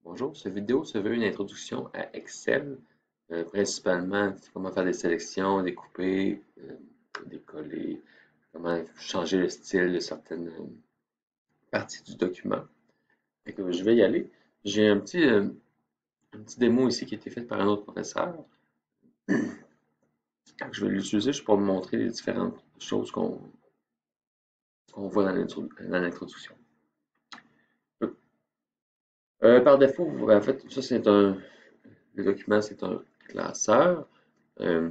Bonjour, cette vidéo se veut une introduction à Excel, principalement comment faire des sélections, découper, décoller, comment changer le style de certaines parties du document. Fait que je vais y aller. J'ai un petit démo ici qui a été fait par un autre professeur. Je vais l'utiliser juste pour vous montrer les différentes choses qu'on voit dans l'introduction. Par défaut, en fait, ça le document c'est un classeur. Euh,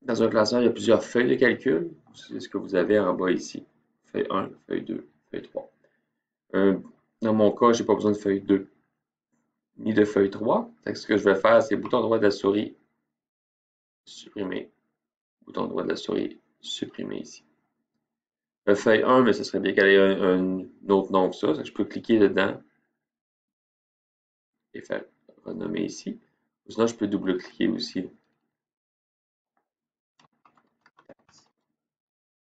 Dans un classeur, il y a plusieurs feuilles de calcul. C'est ce que vous avez en bas ici. Feuille 1, feuille 2, feuille 3. Euh, Dans mon cas, je n'ai pas besoin de feuille 2 ni de feuille 3. Ce que je vais faire, c'est bouton droit de la souris, supprimer. Bouton droit de la souris, supprimer ici. Feuille 1, mais ce serait bien qu'elle ait un autre nom que ça. Je peux cliquer dedans et faire renommer ici. Sinon, je peux double-cliquer aussi,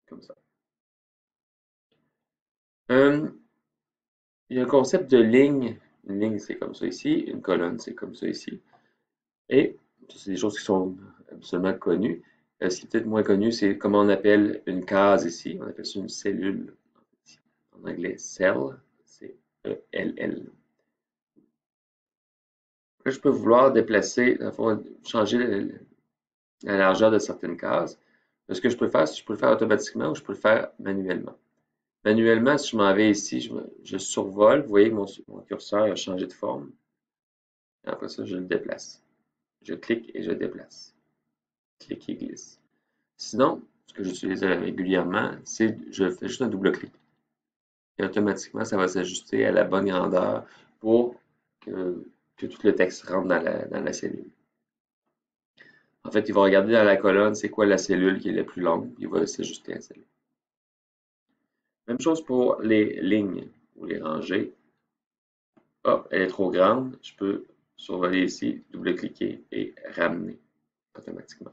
comme ça. Il y a un concept de ligne. Une ligne, c'est comme ça ici. Une colonne, c'est comme ça ici. Et ça, c'est des choses qui sont absolument connues. Ce qui est peut-être moins connu, c'est comment on appelle une case ici. On appelle ça une cellule. En anglais, cell, c'est E-L-L. Là, je peux vouloir déplacer, changer la largeur de certaines cases. Ce que je peux faire, c'est que je peux le faire automatiquement ou je peux le faire manuellement. Manuellement, si je m'en vais ici, je survole. Vous voyez que mon curseur a changé de forme. Et après ça, je le déplace. Je clique et je déplace. Clique et glisse. Sinon, ce que j'utilise régulièrement, c'est je fais juste un double-clic. Et automatiquement, ça va s'ajuster à la bonne grandeur pour que tout le texte rentre dans la cellule. En fait, il va regarder dans la colonne c'est quoi la cellule qui est la plus longue, il va s'ajuster à celle-là. Même chose pour les lignes ou les rangées. Hop, elle est trop grande, je peux survoler ici, double-cliquer et ramener automatiquement.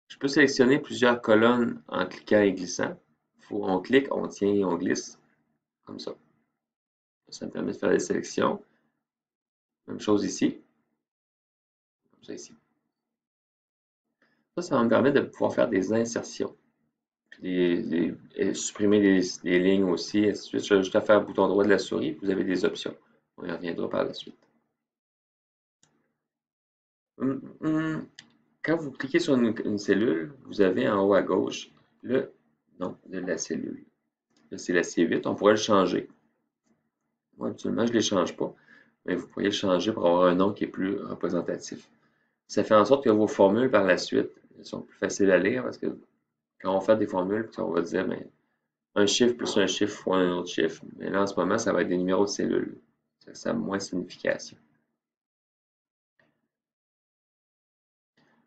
Je peux sélectionner plusieurs colonnes en cliquant et glissant. On clique, on tient et on glisse, comme ça. Ça me permet de faire des sélections. Même chose ici, comme ça ici. Ça va me permettre de pouvoir faire des insertions. Et supprimer les lignes aussi, ainsi de suite. Je vais juste à faire bouton droit de la souris, vous avez des options. On y reviendra par la suite. Quand vous cliquez sur une cellule, vous avez en haut à gauche le nom de la cellule. Là, c'est la C8, on pourrait le changer. Moi, habituellement, je ne les change pas, mais vous pourriez le changer pour avoir un nom qui est plus représentatif. Ça fait en sorte que vos formules par la suite sont plus faciles à lire parce que quand on fait des formules, on va dire ben, un chiffre plus un chiffre fois un autre chiffre. Mais là, en ce moment, ça va être des numéros de cellules. Ça a moins de signification.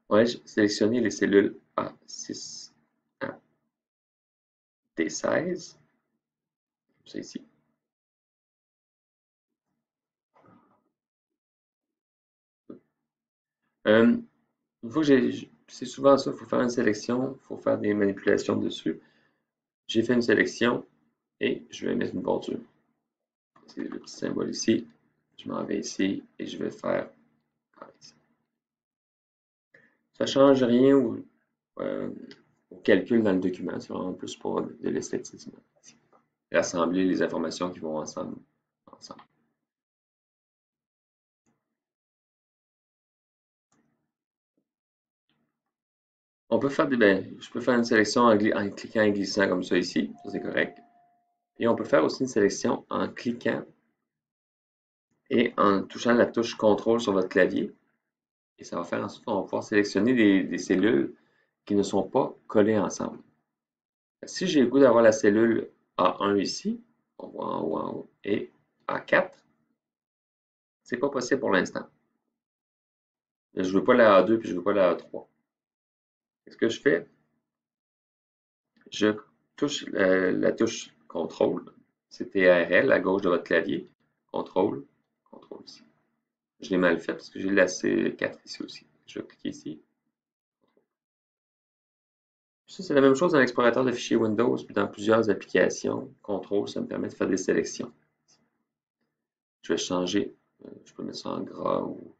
On va sélectionner les cellules A6 à D16, comme ça ici. Une fois que c'est souvent ça, il faut faire une sélection, il faut faire des manipulations dessus. J'ai fait une sélection et je vais mettre une bordure. C'est le petit symbole ici. Je m'en vais ici et je vais faire ici. Ça ne change rien au calcul dans le document, c'est vraiment plus pour de l'esthétisme. Rassembler les informations qui vont ensemble. On peut faire je peux faire une sélection en cliquant et glissant comme ça ici, ça c'est correct. Et on peut faire aussi une sélection en cliquant et en touchant la touche CTRL sur votre clavier. Et ça va faire ensuite qu'on va pouvoir sélectionner des cellules qui ne sont pas collées ensemble. Si j'ai le goût d'avoir la cellule A1 ici, on voit en haut, et A4, c'est pas possible pour l'instant. Je ne veux pas la A2 puis je ne veux pas la A3. Ce que je fais, je touche la touche CTRL, c'est TRL à gauche de votre clavier, CTRL, CTRL ici. Je l'ai mal fait parce que j'ai la C4 ici aussi. Je vais cliquer ici. Ça, c'est la même chose dans l'explorateur de fichiers Windows, puis dans plusieurs applications. Contrôle, ça me permet de faire des sélections. Je vais changer, je peux mettre ça en gras ou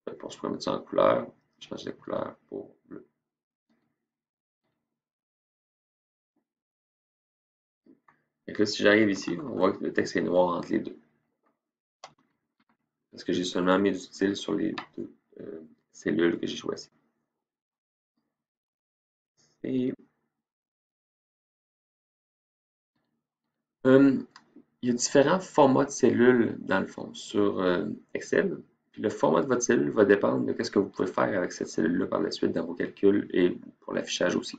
je peux mettre ça en couleur. Je change la couleur pour bleu. Et là, si j'arrive ici, on voit que le texte est noir entre les deux. Parce que j'ai seulement mis du style sur les deux cellules que j'ai choisies. Et, il y a différents formats de cellules, dans le fond, sur Excel. Puis le format de votre cellule va dépendre de ce que vous pouvez faire avec cette cellule-là par la suite dans vos calculs et pour l'affichage aussi.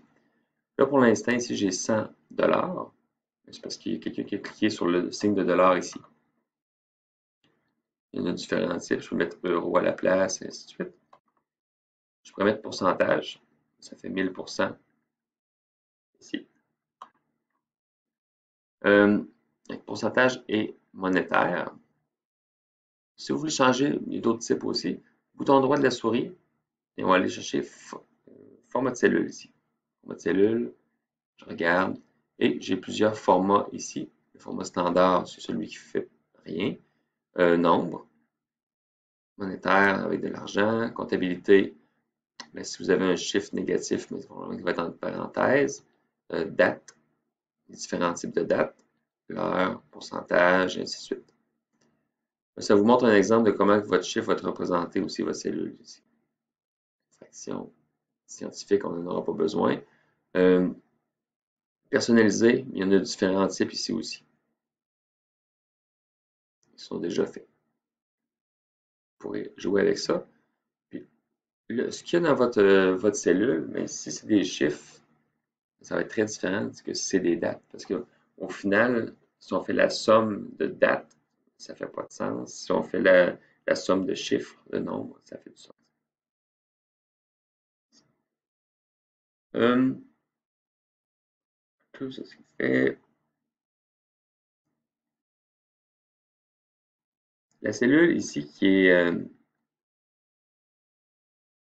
Là, pour l'instant, ici, j'ai 100 $. C'est parce qu'il y a quelqu'un qui a cliqué sur le signe de dollar ici. Il y en a différents types. Je peux mettre euro à la place, et ainsi de suite. Je pourrais mettre pourcentage. Ça fait 1000% ici. Pourcentage est monétaire. Si vous voulez changer, il y a d'autres types aussi. Bouton droit de la souris, et on va aller chercher format de cellule ici. Format de cellule, je regarde, et j'ai plusieurs formats ici. Le format standard, c'est celui qui fait rien. Nombre, monétaire avec de l'argent, comptabilité, mais si vous avez un chiffre négatif, mais il va être entre parenthèses, date, les différents types de dates, l'heure, pourcentage, et ainsi de suite. Ça vous montre un exemple de comment votre chiffre va être représenté aussi, votre cellule ici. Fraction scientifique, on n'en aura pas besoin. Personnalisé, il y en a différents types ici aussi. Ils sont déjà faits. Vous pourrez jouer avec ça. Puis, ce qu'il y a dans votre cellule, mais si c'est des chiffres, ça va être très différent que si c'est des dates. Parce qu'au final, si on fait la somme de dates, ça ne fait pas de sens. Si on fait la somme de chiffres, de nombres, ça fait du sens. Tout ça, ce qui fait. La cellule ici qui est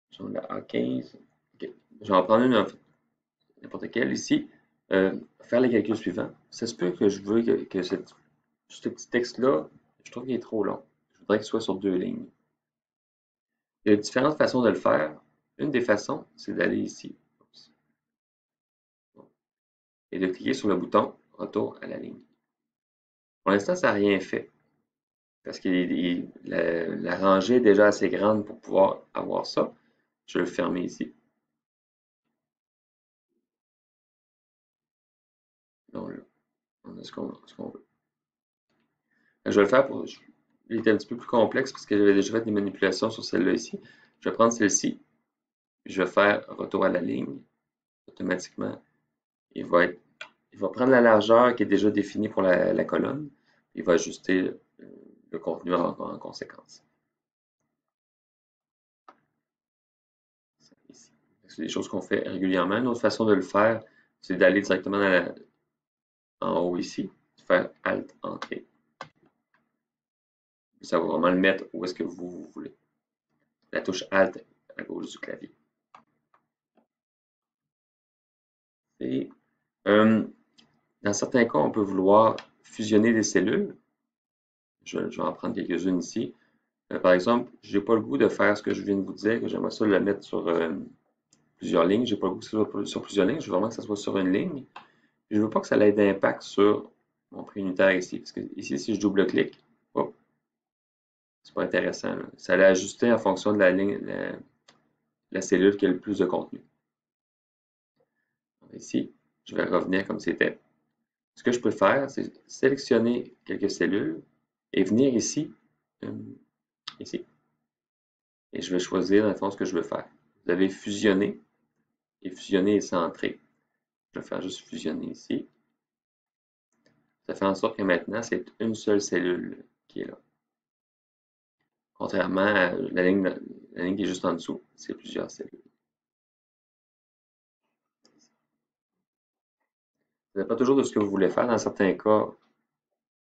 genre la A15. Okay. Je vais en prendre une n'importe quelle ici. Faire les calculs suivants. Ça se peut que je veux que ce petit texte-là, je trouve qu'il est trop long. Je voudrais qu'il soit sur 2 lignes. Il y a différentes façons de le faire. Une des façons, c'est d'aller ici et de cliquer sur le bouton Retour à la ligne. Pour l'instant, ça n'a rien fait parce que la rangée est déjà assez grande pour pouvoir avoir ça. Je vais le fermer ici. Donc là, on a ce qu'on veut. Je vais le faire pour. Il était un petit peu plus complexe parce que j'avais déjà fait des manipulations sur celle-là ici. Je vais prendre celle-ci. Je vais faire retour à la ligne. Automatiquement, il va prendre la largeur qui est déjà définie pour la colonne. Il va ajuster le contenu en conséquence. C'est des choses qu'on fait régulièrement. Une autre façon de le faire, c'est d'aller directement en haut ici, faire Alt Entrée. Ça va vraiment le mettre où est-ce que vous voulez. La touche Alt à gauche du clavier. Et dans certains cas, on peut vouloir fusionner des cellules. Je vais en prendre quelques-unes ici. Par exemple, je n'ai pas le goût de faire ce que je viens de vous dire, que j'aimerais ça le mettre sur plusieurs lignes. Je n'ai pas le goût que ce soit sur plusieurs lignes. Je veux vraiment que ça soit sur une ligne. Je ne veux pas que ça ait d'impact sur mon prix unitaire ici. Parce que ici, si je double-clique, c'est pas intéressant. Là. Ça allait ajuster en fonction de la ligne, la cellule qui a le plus de contenu. Donc ici, je vais revenir comme c'était. Ce que je peux faire, c'est sélectionner quelques cellules et venir ici, ici. Et je vais choisir dans le fond ce que je veux faire. Vous avez fusionné et fusionner est centré. Je vais faire juste fusionner ici. Ça fait en sorte que maintenant, c'est une seule cellule qui est là. Contrairement à la ligne qui est juste en dessous, c'est plusieurs cellules. Ça dépend toujours de ce que vous voulez faire. Dans certains cas,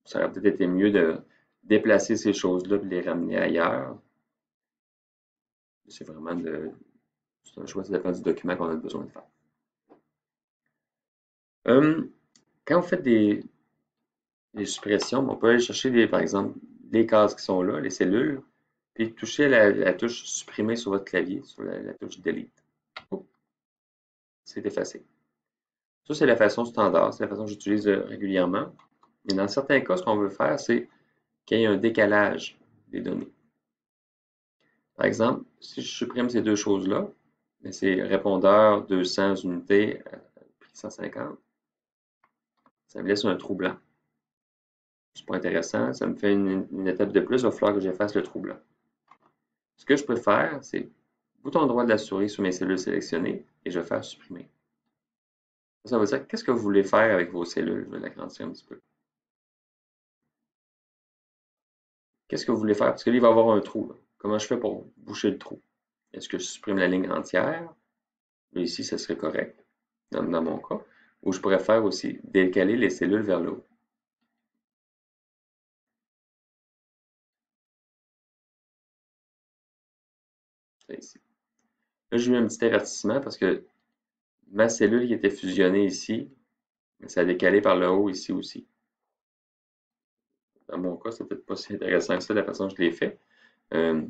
ça aurait peut-être été mieux de déplacer ces choses-là et de les ramener ailleurs. C'est vraiment c'est un choix, ça dépend du document qu'on a besoin de faire. Hum, Quand vous faites des suppressions, on peut aller chercher, par exemple, les cases qui sont là, les cellules, puis toucher la touche supprimer sur votre clavier, sur la touche delete. Oups, c'est effacé. Ça, c'est la façon standard, c'est la façon que j'utilise régulièrement. Mais dans certains cas, ce qu'on veut faire, c'est qu'il y ait un décalage des données. Par exemple, si je supprime ces deux choses-là, c'est répondeur 200 unités, prix 150, ça me laisse un trou blanc. C'est pas intéressant, ça me fait une étape de plus, il va falloir que j'efface le trou blanc. Ce que je peux faire, c'est bouton droit de la souris sur mes cellules sélectionnées et je vais faire supprimer. Ça veut dire, qu'est-ce que vous voulez faire avec vos cellules? Je vais l'agrandir un petit peu. Qu'est-ce que vous voulez faire? Parce que là, il va y avoir un trou, là. Comment je fais pour boucher le trou? Est-ce que je supprime la ligne entière? Là, ici, ça serait correct, dans mon cas. Ou je pourrais faire aussi décaler les cellules vers le haut. C'est ici. Là, j'ai eu un petit avertissement parce que ma cellule qui était fusionnée ici, ça a décalé par le haut ici aussi. Dans mon cas, c'est peut-être pas si intéressant que ça, la façon dont je l'ai fait. Euh,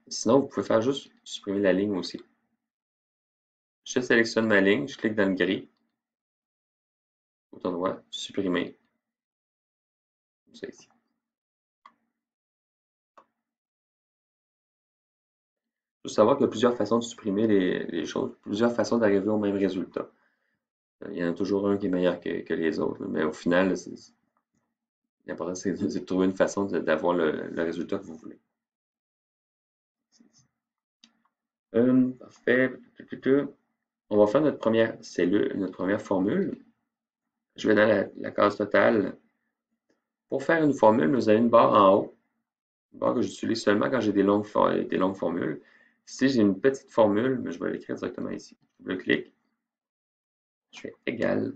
Sinon, vous pouvez faire juste supprimer la ligne aussi. Je sélectionne ma ligne, je clique dans le gris, bouton droit, supprimer, comme ça ici. Il faut savoir qu'il y a plusieurs façons de supprimer les choses, plusieurs façons d'arriver au même résultat. Il y en a toujours un qui est meilleur que les autres, mais au final, l'important c'est de trouver une façon d'avoir le résultat que vous voulez. Parfait. On va faire notre première cellule, notre première formule. Je vais dans la case totale. Pour faire une formule, vous avez une barre en haut, une barre que j'utilise seulement quand j'ai des longues formules. Si j'ai une petite formule, mais je vais l'écrire directement ici. Je clique, je fais égal.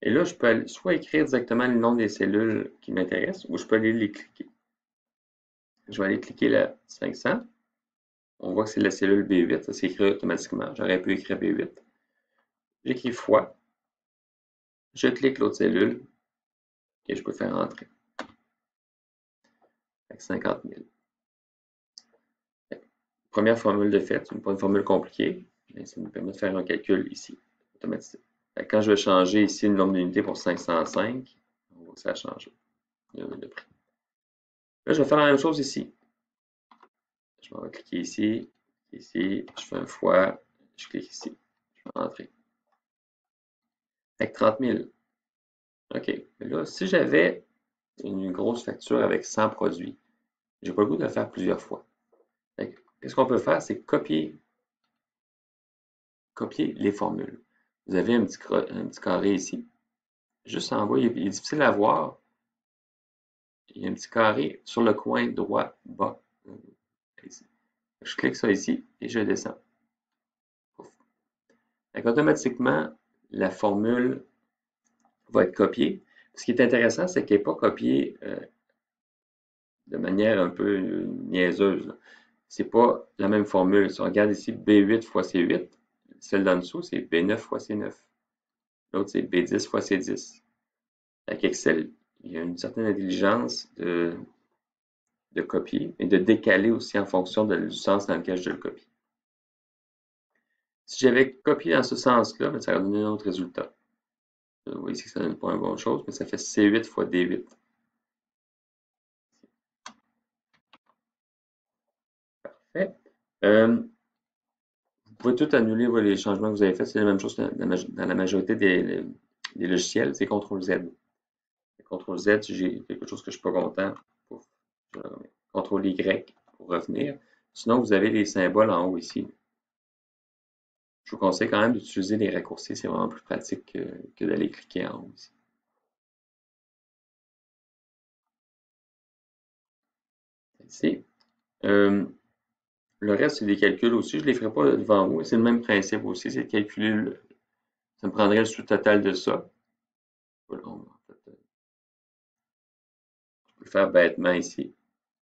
Et là, je peux soit écrire directement le nom des cellules qui m'intéressent, ou je peux aller les cliquer. Je vais aller cliquer la 500. On voit que c'est la cellule B8, ça s'écrit automatiquement. J'aurais pu écrire B8. J'écris fois. Je clique l'autre cellule et je peux faire entrer. Avec 50 000. Première formule de fait, c'est pas une formule compliquée, mais ça nous permet de faire un calcul ici, automatique. Quand je vais changer ici le nombre d'unités pour 505, on voit que ça a changé, le prix. Là, je vais faire la même chose ici. Je vais cliquer ici, je fais un fois, je clique ici, je vais entrer. Avec 30 000. OK. Mais là, si j'avais une grosse facture avec 100 produits, j'ai pas le goût de le faire plusieurs fois. Qu'est-ce qu'on peut faire? C'est copier les formules. Vous avez un petit carré ici. Juste en bas, il est difficile à voir. Il y a un petit carré sur le coin droit bas. Ici. Je clique ça ici et je descends. Donc, automatiquement, la formule va être copiée. Ce qui est intéressant, c'est qu'elle n'est pas copiée de manière un peu niaiseuse. Ce n'est pas la même formule. Si on regarde ici, B8 fois C8, celle d'en dessous, c'est B9 fois C9. L'autre, c'est B10 fois C10. Avec Excel, il y a une certaine intelligence de copier et de décaler aussi en fonction du sens dans lequel je le copie. Si j'avais copié dans ce sens-là, ça aurait donné un autre résultat. Vous voyez ici que ça ne donne pas une bonne chose, mais ça fait C8 fois D8. Parfait. Vous pouvez tout annuler les changements que vous avez faits. C'est la même chose dans la majorité des logiciels. C'est CTRL-Z. CTRL-Z, si j'ai quelque chose que je ne suis pas content, pouf, je le remets. CTRL-Y pour revenir. Sinon, vous avez les symboles en haut ici. Je vous conseille quand même d'utiliser les raccourcis. C'est vraiment plus pratique que d'aller cliquer en haut ici. Ici. Le reste, c'est des calculs aussi. Je ne les ferai pas devant vous. C'est le même principe aussi. C'est de calculer, ça me prendrait le sous-total de ça. Voilà, en fait, je peux le faire bêtement ici.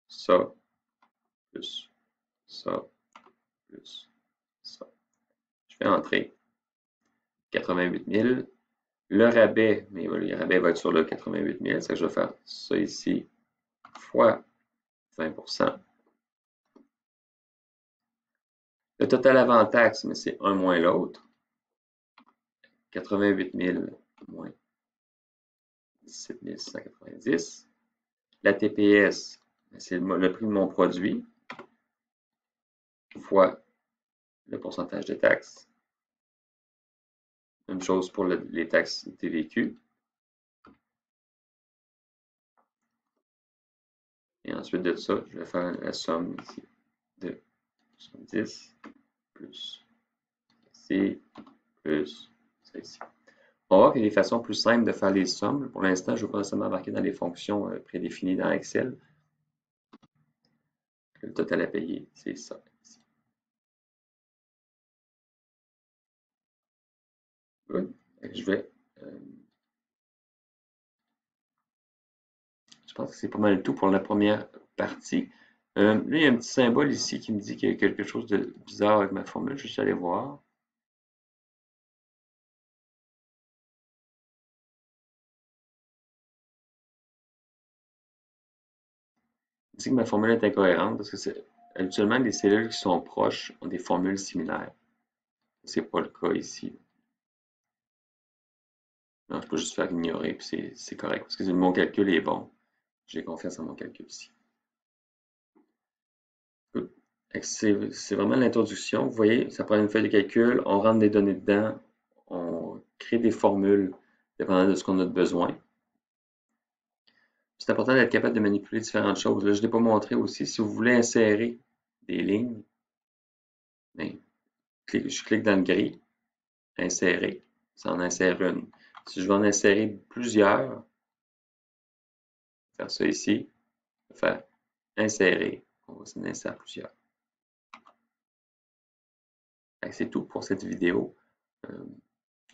Ça, plus ça, plus ça. Je fais entrer. 88 000. Le rabais, mais le rabais va être sur le 88 000, c'est que je vais faire ça ici, fois 20%. Le total avant taxe, mais c'est un moins l'autre. 88 000 moins 17 190. La TPS, c'est le prix de mon produit, fois le pourcentage de taxes. Même chose pour les taxes TVQ. Et ensuite de ça, je vais faire la somme ici de 70 plus ici, plus ça ici. On va voir qu'il y a des façons plus simples de faire les sommes. Pour l'instant, je ne vais pas nécessairement embarquer dans les fonctions prédéfinies dans Excel. Le total à payer, c'est ça. Ici. Good. Je pense que c'est pas mal tout pour la première partie. Là, il y a un petit symbole ici qui me dit qu'il y a quelque chose de bizarre avec ma formule. Je vais juste aller voir. Il dit que ma formule est incohérente parce que habituellement, les cellules qui sont proches ont des formules similaires. Ce n'est pas le cas ici. Non, je peux juste faire ignorer, puis c'est correct, parce que mon calcul est bon. J'ai confiance en mon calcul ici. C'est vraiment l'introduction. Vous voyez, ça prend une feuille de calcul, on rentre des données dedans, on crée des formules dépendant de ce qu'on a besoin. C'est important d'être capable de manipuler différentes choses. Là, je ne l'ai pas montré aussi. Si vous voulez insérer des lignes, bien, je clique dans le gris, insérer, ça en insère une. Si je veux en insérer plusieurs, faire ça ici, faire insérer, on va s'en insérer plusieurs. C'est tout pour cette vidéo.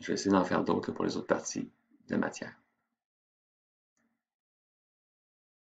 Je vais essayer d'en faire d'autres pour les autres parties de matière.